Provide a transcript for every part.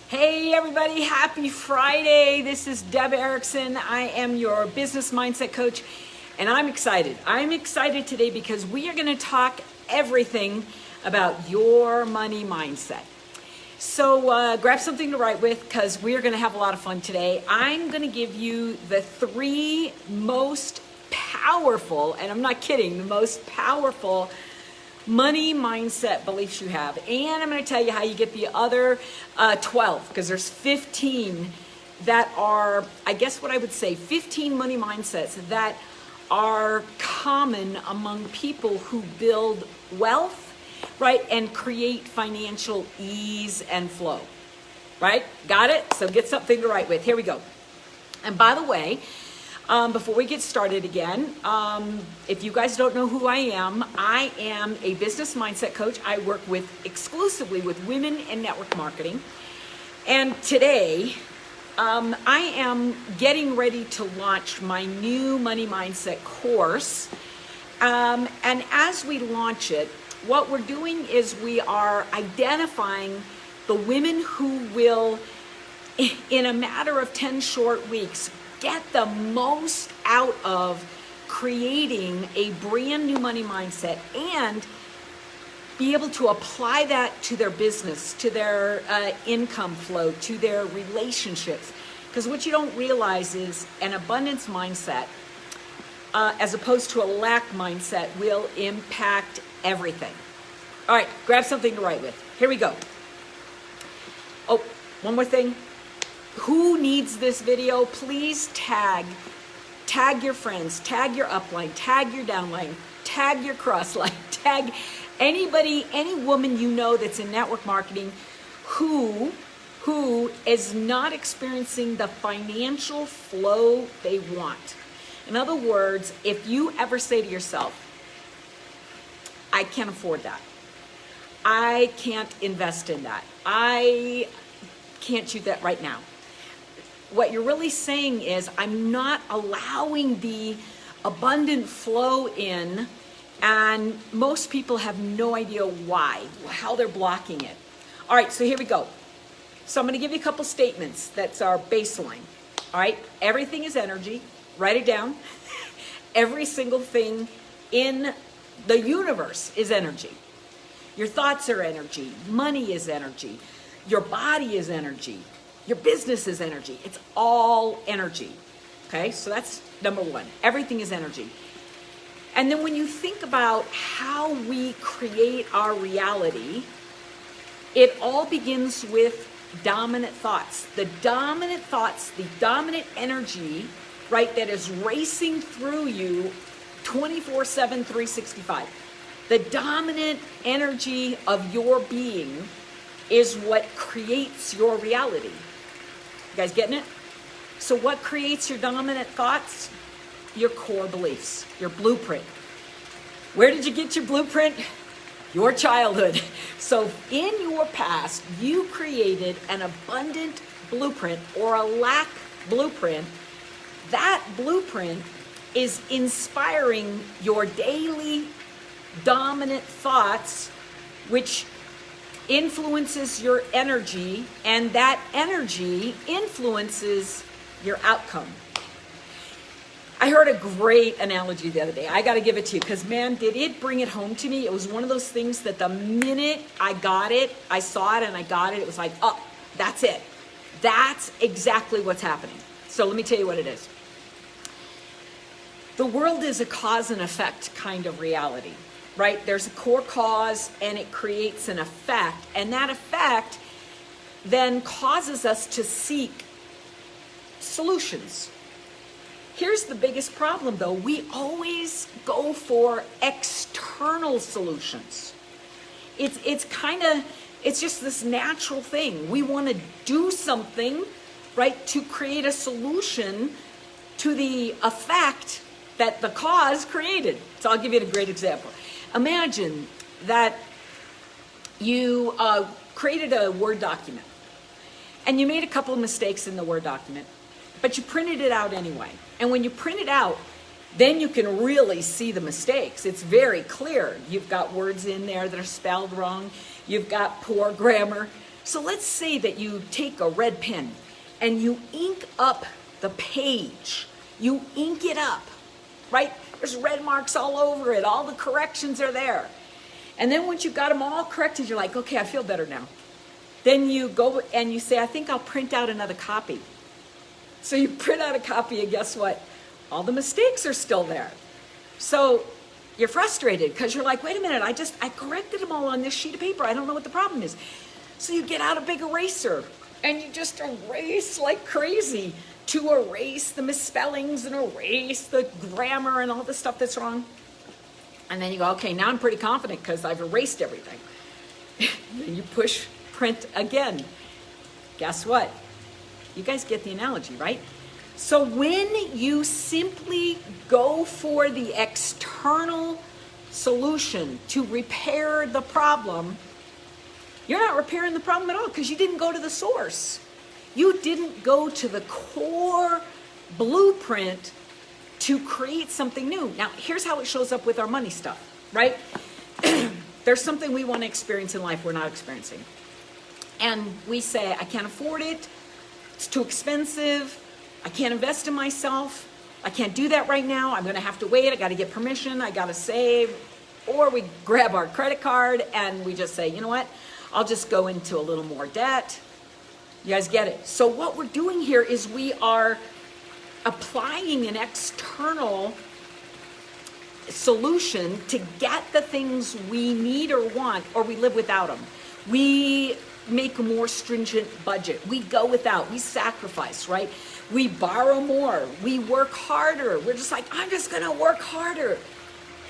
Hey everybody, happy Friday. This is Deb Erickson. I am your business mindset coach and I'm excited. I'm excited today because we are going to talk everything about your money mindset. So grab something to write with because we are going to have a lot of fun today. I'm going to give you the three most powerful, and I'm not kidding, the most powerful money mindset beliefs you have. And I'm going to tell you how you get the other 12, because there's 15 that are, I guess what I would say, 15 money mindsets that are common among people who build wealth, right, and create financial ease and flow, right? Got it? So get something to write with. Here we go. And by the way, before we get started again, if you guys don't know who I am a business mindset coach. I work exclusively with women in network marketing. And today, I am getting ready to launch my new money mindset course. And as we launch it, what we're doing is we are identifying the women who will, in a matter of 10 short weeks, get the most out of creating a brand new money mindset and be able to apply that to their business, to their income flow, to their relationships. Because what you don't realize is an abundance mindset, as opposed to a lack mindset, will impact everything. All right, grab something to write with. Here we go. Oh, one more thing. Who needs this video? Please tag your friends, tag your upline, tag your downline, tag your crossline, tag anybody, any woman you know that's in network marketing who is not experiencing the financial flow they want. In other words, if you ever say to yourself, I can't afford that, I can't invest in that, I can't do that right now. What you're really saying is, I'm not allowing the abundant flow in, and most people have no idea why, how they're blocking it. All right, so here we go. So I'm going to give you a couple statements. That's our baseline. All right, everything is energy. Write it down. Every single thing in the universe is energy. Your thoughts are energy. Money is energy. Your body is energy. Your business is energy. It's all energy. Okay, so that's number one. Everything is energy. And then when you think about how we create our reality, it all begins with dominant thoughts. The dominant thoughts, the dominant energy, right, that is racing through you 24/7, 365. The dominant energy of your being is what creates your reality. You guys getting it? So what creates your dominant thoughts? Your core beliefs, your blueprint. Where did you get your blueprint? Your childhood. So in your past, you created an abundant blueprint or a lack blueprint. That blueprint is inspiring your daily dominant thoughts, which influences your energy, and that energy influences your outcome. I heard a great analogy the other day. I got to give it to you because, man, did it bring it home to me. It was one of those things that the minute I got it, I saw it and I got it, it was like, oh, that's it. That's exactly what's happening. So let me tell you what it is. The world is a cause and effect kind of reality. Right? There's a core cause and it creates an effect. And that effect then causes us to seek solutions. Here's the biggest problem though. We always go for external solutions. It's just this natural thing. We want to do something, right, to create a solution to the effect that the cause created. So I'll give you a great example. Imagine that you created a Word document and you made a couple of mistakes in the Word document, but you printed it out anyway. And when you print it out, then you can really see the mistakes. It's very clear. You've got words in there that are spelled wrong. You've got poor grammar. So let's say that you take a red pen and you ink up the page. You ink it up, right? There's red marks all over it. All the corrections are there. And then once you've got them all corrected, you're like, okay, I feel better now. Then you go and you say, I think I'll print out another copy. So you print out a copy, and guess what? All the mistakes are still there. So you're frustrated because you're like, wait a minute, I corrected them all on this sheet of paper. I don't know what the problem is. So you get out a big eraser and you just erase like crazy to erase the misspellings and erase the grammar and all the stuff that's wrong. And then you go, okay, now I'm pretty confident because I've erased everything. Then you push print again. Guess what? You guys get the analogy, right? So when you simply go for the external solution to repair the problem, you're not repairing the problem at all because you didn't go to the source. You didn't go to the core blueprint to create something new. Now, here's how it shows up with our money stuff, right? There's something we want to experience in life we're not experiencing. And we say, I can't afford it. It's too expensive. I can't invest in myself. I can't do that right now. I'm going to have to wait. I got to get permission. I got to save. Or we grab our credit card and we just say, you know what? I'll just go into a little more debt. You guys get it? So what we're doing here is we are applying an external solution to get the things we need or want, or we live without them. We make a more stringent budget. We go without. We sacrifice, right? We borrow more. We work harder. We're just like, I'm just going to work harder.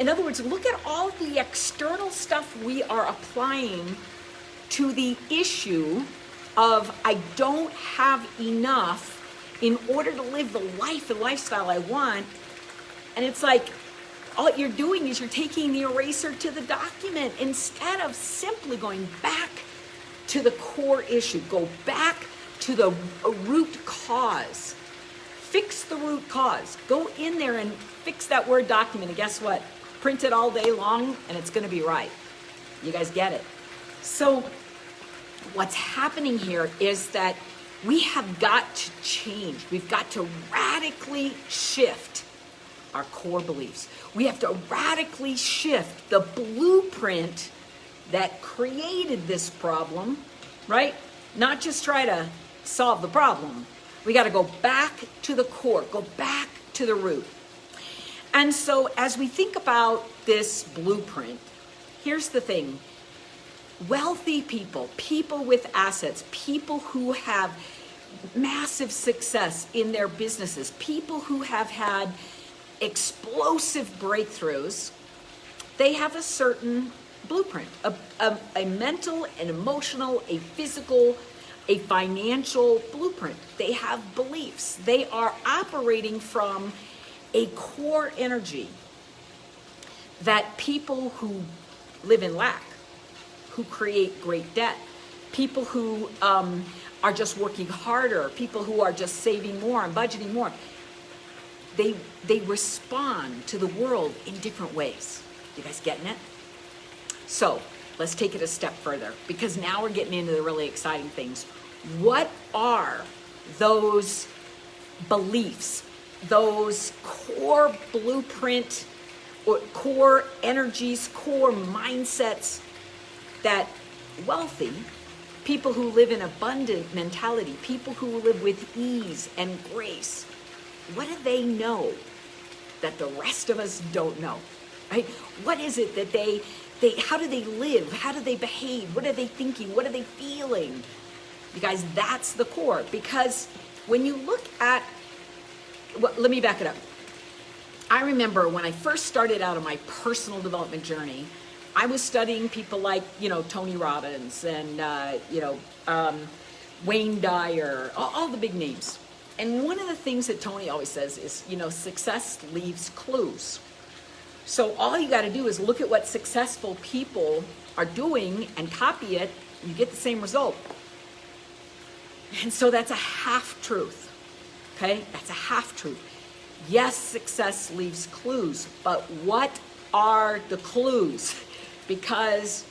In other words, look at all the external stuff we are applying to the issue of I don't have enough in order to live the life and lifestyle I want. And it's like, all you're doing is you're taking the eraser to the document instead of simply going back to the core issue. Go back to the root cause. Fix the root cause. Go in there and fix that Word document. And guess what? Print it all day long and it's going to be right. You guys get it? So what's happening here is that we have got to change. We've got to radically shift our core beliefs. We have to radically shift the blueprint that created this problem, right? Not just try to solve the problem. We got to go back to the core, go back to the root. And so as we think about this blueprint, here's the thing. Wealthy people, people with assets, people who have massive success in their businesses, people who have had explosive breakthroughs, they have a certain blueprint, a mental, an emotional, a physical, a financial blueprint. They have beliefs. They are operating from a core energy that people who live in lack, who create great debt, people who are just working harder, people who are just saving more and budgeting more, they respond to the world in different ways. You guys getting it? So let's take it a step further, because now we're getting into the really exciting things. What are those beliefs, those core blueprint or core energies, core mindsets that wealthy people who live in abundant mentality, people who live with ease and grace, what do they know that the rest of us don't know, right? What is it that they how do they live? How do they behave? What are they thinking? What are they feeling? You guys, that's the core. Because when you look at, well, let me back it up. I remember when I first started out on my personal development journey, I was studying people like, Tony Robbins and, Wayne Dyer, all the big names. And one of the things that Tony always says is, success leaves clues. So all you got to do is look at what successful people are doing and copy it, and you get the same result. And so that's a half-truth, okay? That's a half-truth. Yes, success leaves clues, but what are the clues? Because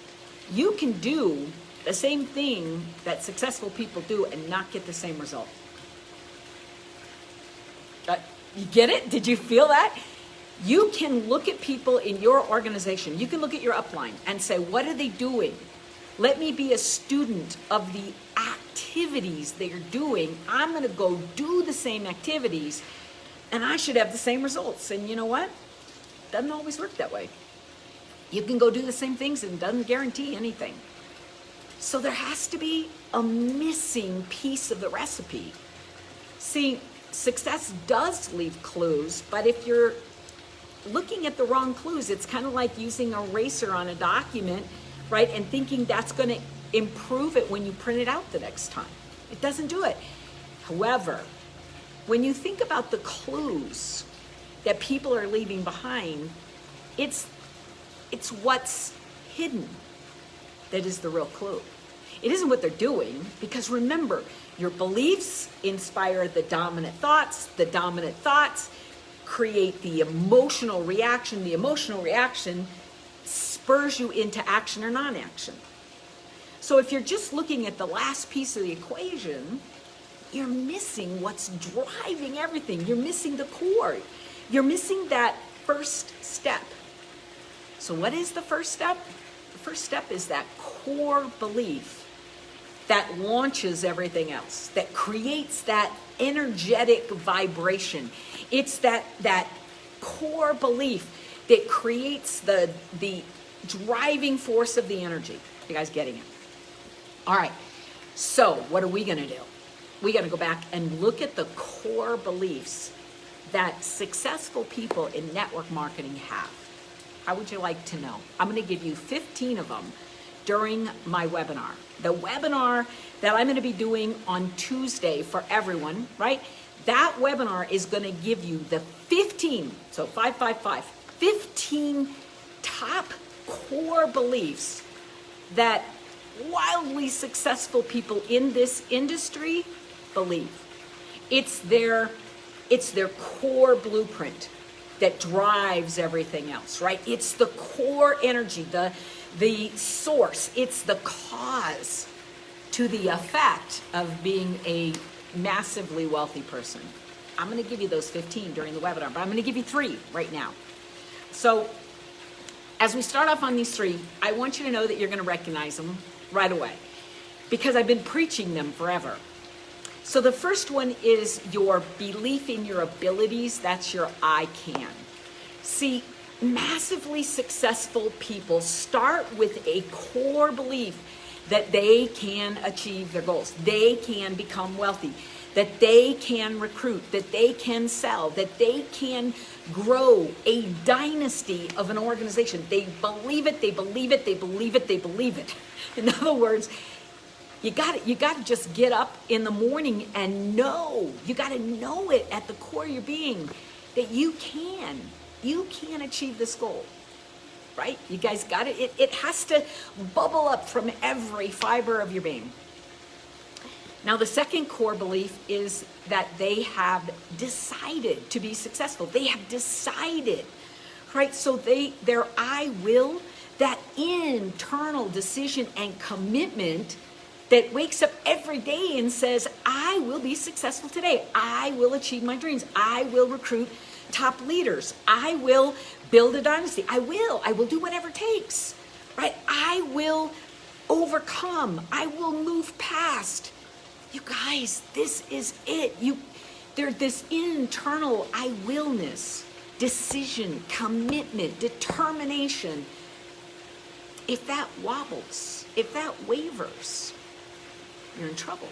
you can do the same thing that successful people do and not get the same result. You get it? Did you feel that? You can look at people in your organization. You can look at your upline and say, what are they doing? Let me be a student of the activities they're doing. I'm going to go do the same activities, and I should have the same results. And you know what? Doesn't always work that way. You can go do the same things and it doesn't guarantee anything. So there has to be a missing piece of the recipe. See, success does leave clues, but if you're looking at the wrong clues, it's kind of like using an eraser on a document, right? And thinking that's going to improve it when you print it out the next time. It doesn't do it. However, when you think about the clues that people are leaving behind, it's what's hidden that is the real clue. It isn't what they're doing, because remember, your beliefs inspire the dominant thoughts create the emotional reaction. The emotional reaction spurs you into action or non-action. So if you're just looking at the last piece of the equation, you're missing what's driving everything. You're missing the core. You're missing that first step. So what is the first step? The first step is that core belief that launches everything else, that creates that energetic vibration. It's that core belief that creates the driving force of the energy. You guys getting it? All right, so what are we gonna do? We gotta go back and look at the core beliefs that successful people in network marketing have. How would you like to know? I'm gonna give you 15 of them during my webinar. The webinar that I'm gonna be doing on Tuesday for everyone, right? That webinar is gonna give you the 15 top core beliefs that wildly successful people in this industry believe. It's their core blueprint that drives everything else, right? It's the core energy, the source, it's the cause to the effect of being a massively wealthy person. I'm gonna give you those 15 during the webinar, but I'm gonna give you 3 right now. So as we start off on these 3, I want you to know that you're gonna recognize them right away because I've been preaching them forever. So the first one is your belief in your abilities. That's your ICAN. See, massively successful people start with a core belief that they can achieve their goals. They can become wealthy, that they can recruit, that they can sell, that they can grow a dynasty of an organization. They believe it, they believe it, they believe it, they believe it. In other words, you got to just get up in the morning and know. You got to know it at the core of your being that you can achieve this goal, right? You guys got it? It has to bubble up from every fiber of your being. Now, the second core belief is that they have decided to be successful. They have decided, right? So their I will, that internal decision and commitment that wakes up every day and says, I will be successful today. I will achieve my dreams. I will recruit top leaders. I will build a dynasty. I will do whatever it takes, right? I will overcome. I will move past. You guys, this is it. There's this internal I willness, decision, commitment, determination. If that wobbles, if that wavers, you're in trouble.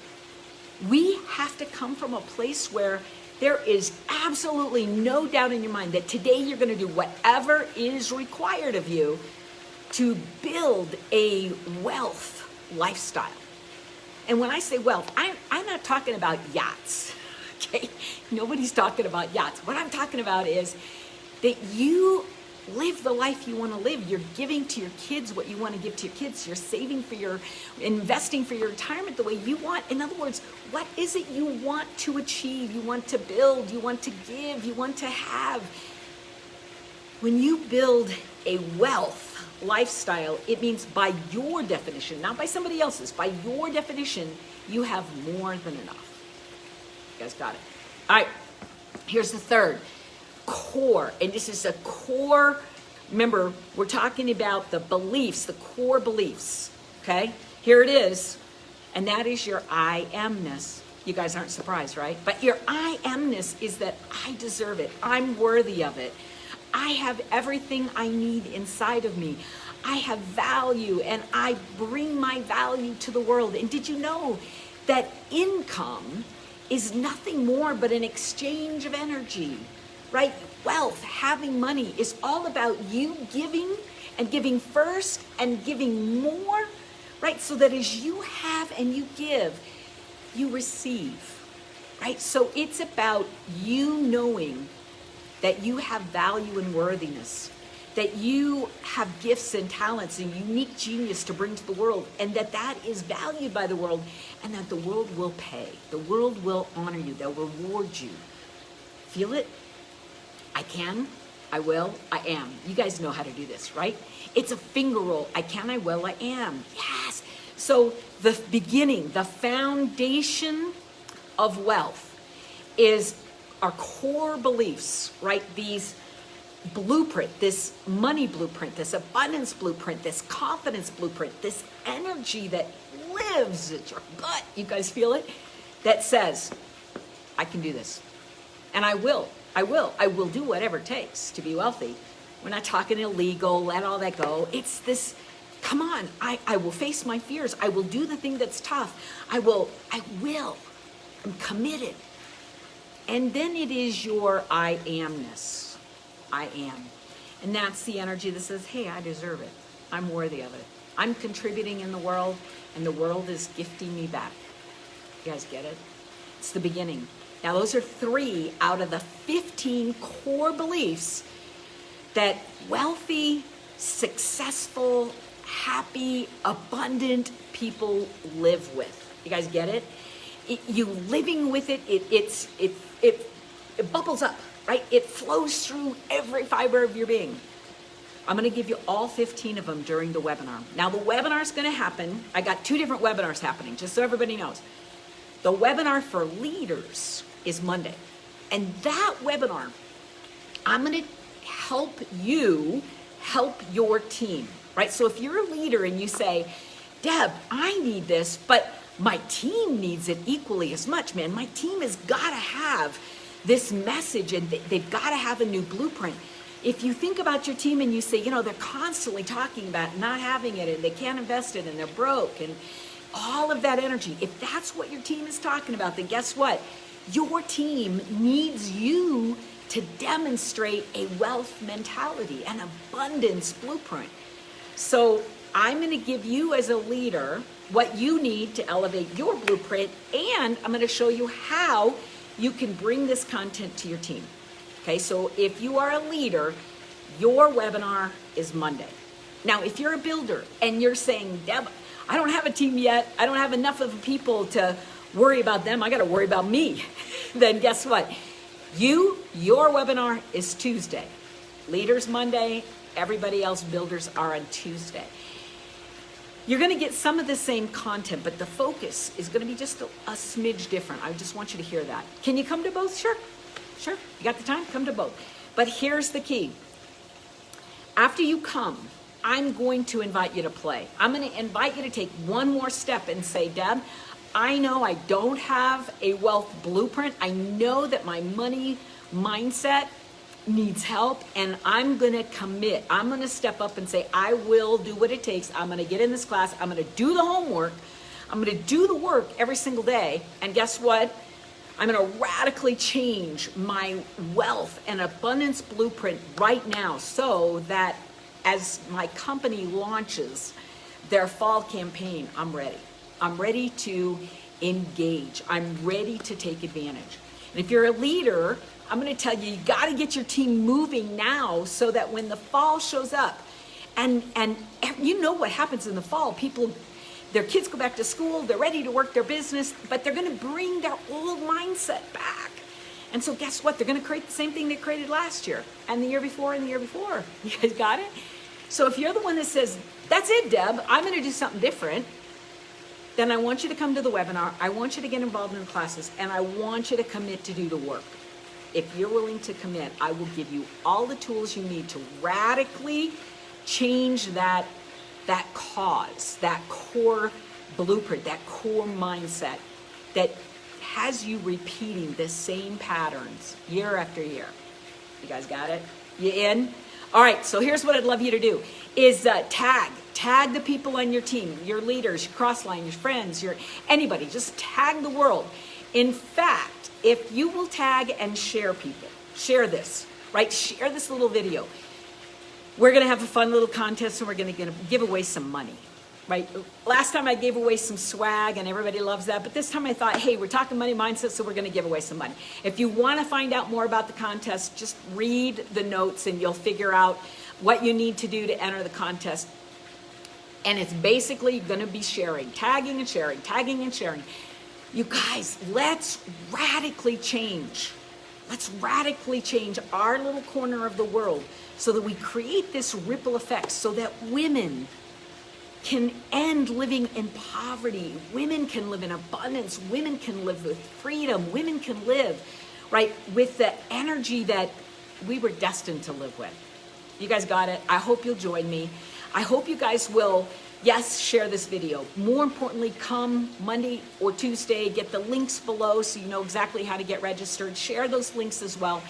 We have to come from a place where there is absolutely no doubt in your mind that today you're going to do whatever is required of you to build a wealth lifestyle. And when I say wealth, I'm not talking about yachts, okay? Nobody's talking about yachts. What I'm talking about is that you live the life you want to live. You're giving to your kids what you want to give to your kids. You're investing for your retirement the way you want. In other words, what is it you want to achieve? You want to build, you want to give, you want to have. When you build a wealth lifestyle, it means by your definition, not by somebody else's, by your definition, you have more than enough. You guys got it? All right, here's the third, core. And this is a core, remember, we're talking about the beliefs, the core beliefs, okay? Here it is, and that is your I amness. You guys aren't surprised, right? But your I amness is that I deserve it. I'm worthy of it. I have everything I need inside of me. I have value, and I bring my value to the world. And did you know that income is nothing more but an exchange of energy, right? Wealth, having money is all about you giving and giving first and giving more, right? So that as you have and you give, you receive, right? So it's about you knowing that you have value and worthiness, that you have gifts and talents and unique genius to bring to the world, and that is valued by the world, and that the world will pay. The world will honor you. They'll reward you. Feel it? I can, I will, I am. You guys know how to do this, right? It's a finger roll. I can, I will, I am. Yes. So the beginning, the foundation of wealth is our core beliefs, right? These blueprint, this money blueprint, this abundance blueprint, this confidence blueprint, this energy that lives at your gut, you guys feel it? That says, I can do this. And I will do whatever it takes to be wealthy. We're not talking illegal, let all that go. It's this, come on, I will face my fears. I will do the thing that's tough. I will, I'm committed. And then it is your I amness. I am. And that's the energy that says, hey, I deserve it. I'm worthy of it. I'm contributing in the world, and the world is gifting me back. You guys get it? It's the beginning. Now, those are 3 out of the 15 core beliefs that wealthy, successful, happy, abundant people live with. You guys get it? You living with it, it bubbles up, right? It flows through every fiber of your being. I'm going to give you all 15 of them during the webinar. Now, the webinar is going to happen. I got 2 different webinars happening, just so everybody knows. The webinar for leaders is Monday. And that webinar, I'm going to help you help your team, right? So if you're a leader and you say, Deb, I need this, but my team needs it equally as much, man. My team has got to have this message, and they've got to have a new blueprint. If you think about your team and you say, they're constantly talking about not having it, and they can't invest it, and they're broke, and all of that energy, if that's what your team is talking about, then guess what? Your team needs you to demonstrate a wealth mentality, an abundance blueprint. So I'm going to give you as a leader what you need to elevate your blueprint, and I'm going to show you how you can bring this content to your team. Okay, so if you are a leader, your webinar is Monday. Now, if you're a builder and you're saying, Deb, I don't have a team yet, I don't have enough of people to worry about them, I got to worry about me, then guess what? Your webinar is Tuesday. Leaders Monday, everybody else, builders, are on Tuesday. You're going to get some of the same content, but the focus is going to be just a smidge different. I just want you to hear that. Can you come to both? Sure. You got the time? Come to both. But here's the key. After you come, I'm going to invite you to play. I'm going to invite you to take one more step and say, Deb, I know I don't have a wealth blueprint. I know that my money mindset needs help, and I'm going to commit. I'm going to step up and say, I will do what it takes. I'm going to get in this class. I'm going to do the homework. I'm going to do the work every single day. And guess what? I'm going to radically change my wealth and abundance blueprint right now, so that as my company launches their fall campaign, I'm ready. I'm ready to engage. I'm ready to take advantage. And if you're a leader, I'm going to tell you, you got to get your team moving now, so that when the fall shows up, and you know what happens in the fall, people, their kids go back to school, they're ready to work their business, but they're going to bring their old mindset back. And so guess what? They're going to create the same thing they created last year, and the year before, and the year before. You guys got it? So if you're the one that says, that's it, Deb, I'm going to do something different, then I want you to come to the webinar. I want you to get involved in the classes, and I want you to commit to do the work. If you're willing to commit, I will give you all the tools you need to radically change that cause, that core blueprint, that core mindset that has you repeating the same patterns year after year. You guys got it? You in? All right, so here's what I'd love you to do is tag the people on your team, your leaders, your crossline, your friends, anybody. Just tag the world. In fact, if you will tag and share people, share this, right? Share this little video. We're going to have a fun little contest, and we're going to give away some money, right? Last time I gave away some swag, and everybody loves that. But this time I thought, hey, we're talking money mindset, so we're going to give away some money. If you want to find out more about the contest, just read the notes, and you'll figure out what you need to do to enter the contest. And it's basically going to be sharing, tagging and sharing, tagging and sharing. You guys, let's radically change. Let's radically change our little corner of the world so that we create this ripple effect so that women can end living in poverty. Women can live in abundance. Women can live with freedom. Women can live, right, with the energy that we were destined to live with. You guys got it? I hope you'll join me. I hope you guys will, yes, share this video. More importantly, come Monday or Tuesday, get the links below so you know exactly how to get registered. Share those links as well.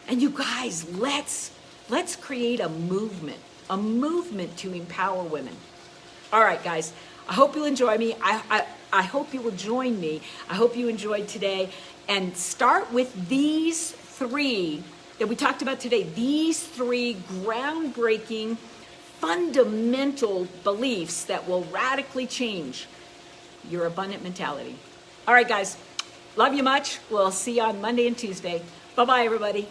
And you guys, let's create a movement to empower women. All right, guys, I hope you'll enjoy me. I hope you will join me. I hope you enjoyed today. And start with these three that we talked about today, these three groundbreaking, fundamental beliefs that will radically change your abundant mentality. All right, guys, love you much. We'll see you on Monday and Tuesday. Bye-bye, everybody.